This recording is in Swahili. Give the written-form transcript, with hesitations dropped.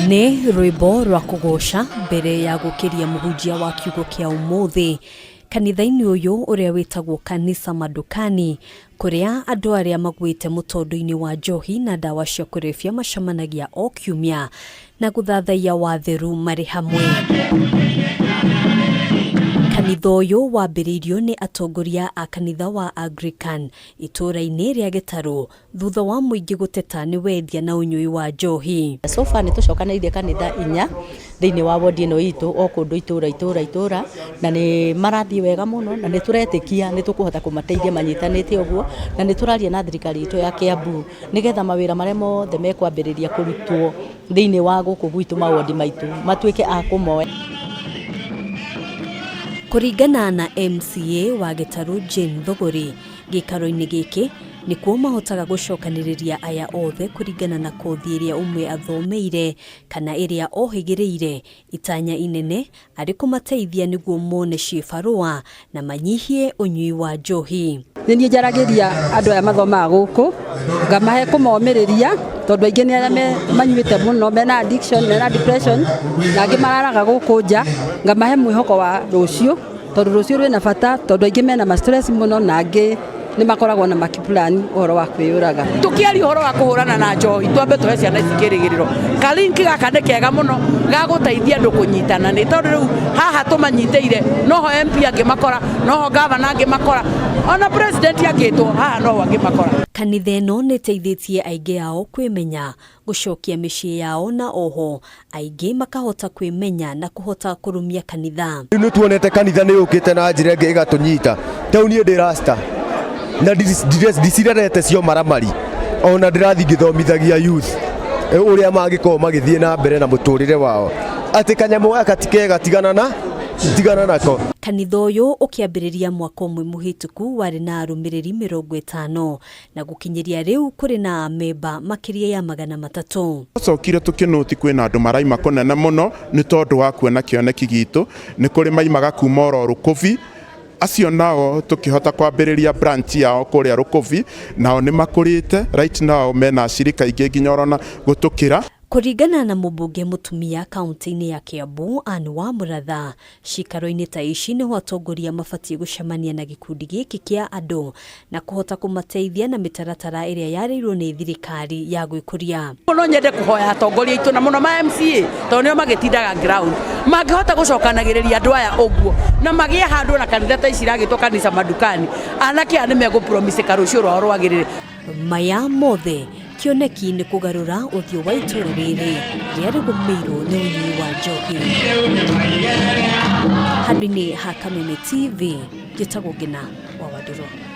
Nĩ rwĩmbo rwa kũgoca mbere ya gũkĩria mũhunjia wa kiugo kĩa ũmũthĩ kanitha-inĩ ũyũ ũrĩa wĩtagwo Kanisa Madukani, kũrĩa andũ arĩa magwĩte mũtondo-inĩ wa njohi na ndawa cia kũrebia macemanagia o kiumia na gũthathaiya watheru marĩ hamwe. Kanitha ũyũ wambĩrĩirio nĩ atongoria a kanitha wa Anglican itũra-inĩ rĩa Gĩtarũ thutha wa mũingĩ gũteta nĩ wendia na ũnyui wa njohi. So far nĩ tũcokanĩrĩirie kanitha 4 thĩinĩ wa wodi ĩno itũ o kũndũ itũra na nĩ marathiĩ wega mũno na nĩ tũretĩkia nĩ tũkũhota kũmateithia manyitanĩte ũguo na nĩ tũraria na thirikari itũ ya Kiambu nĩgetha mawĩra marĩa mothe mekwambĩrĩria kũrutwo thĩinĩ wa gũkũ gwitũ mawodi maitũ matuĩke a kũmoya. Kũringana na MCA wa Gĩtarũ Jane Thogori, gĩikaro-inĩ gĩkĩ nĩkuo mahotaga gũcokanĩrĩria aya othe kũringana na kothi ĩrĩa ũmwe athomeire kana ĩrĩa ohĩgĩrĩire, itanya inene arĩ kũmateithia nĩguo mone ciĩbarũa na manyihie ũnyui wa njohi. Nĩ njaragĩria andũ aya mathomaga gũkũ ngamahe kũmomĩrĩria tondũ aingĩ nĩ arĩa manyuĩte mũno mena addiction mena depression na angĩ mararaga gũkũ nja, ngamahe mwĩhoko wa rũciũ tondũ rũciũ rwĩna bata tondũ aingĩ mena stress mũno na angĩ nĩ makoragwo na makiplan ũhoro wa kwĩyũraga. Tukiaria ũhoro wa kũhũrana na njohi twambe tũhe ciana ici kĩrĩgĩrĩro. Kalinki gaka nĩ kega mũno ga gũteithia andũ kũnyitana nĩ tondũ rĩu haha tũmanyitĩire noho MP angĩmakora noho gavana angĩmakora ona president angĩtwo haha no angĩmakora. Kanitha ĩno nĩ ĩteithĩtie aingĩ ao kwĩmenya, gũcokia mĩciĩ yao na oho aingĩ makahota kwĩmenya na kũhota kũrũmia kanitha. Rĩu nĩ tuonete kanitha nĩ yũkĩte na njĩra ĩngĩ ĩgatũnyita. Tau niĩ ndĩ rasta na ndicirerete cio maramari ona ndĩrathi ngĩthomithagia youth ũrĩa mangĩkorwo magĩthiĩ na mbere na mũtũrĩre wao atĩ kanyamũ gaka ti kega tigana nako. Kanitha ũyũ ũkĩambĩrĩria mwaka ũmwe mũhĩtũku warĩ na arũmĩrĩri 50 na gũkinyĩria rĩu kũrĩ na memba makĩria ya 300. Tũcokire tũkĩnũti kwĩna andũ maraima kũnene mũno nĩ tondũ wa kuona kĩoneki gitũ nĩ kũrĩ maimaga kuma oro Rũkũvi. Acio nao tukihota kwambĩrĩria branch yao kũrĩa Rũkũvi nao nĩ makũrĩte right now mena ashirika ingĩ nginya orona gũtũkĩra. Kũringana na mũmbunge mũtumia kaunti-inĩ ya Kiambu Anne wa Mũratha, cikaro-inĩ ta ici nĩ atongoria mabatiĩ gũcemania na gĩkundi gĩkĩ kĩa andũ na kũhota kũmateithia na mĩtaratara ĩrĩa yarĩirwo nĩ thirikari ya gwĩkũria. No nyende kũhoya atongoria itũ na mũno ma MCA tondũ nĩo magĩtindaga ground mangĩhota gũcokanagĩrĩria andũ aya ũguo na magĩe handũ na kanitha ta ici iragĩtwo Kanisa Madukani, anake aya nĩ megũpromise rũciũ rwao rwagĩrĩre. Maya mothe kĩoneki nĩ kũgarũra ũthiũ wa itũra rĩrĩ rĩrĩa rĩgũmĩirwo nĩ ũnyui wa njohi. Handũ-inĩ ha Kameme TV, njĩtagwo Ngina wa Wadũro.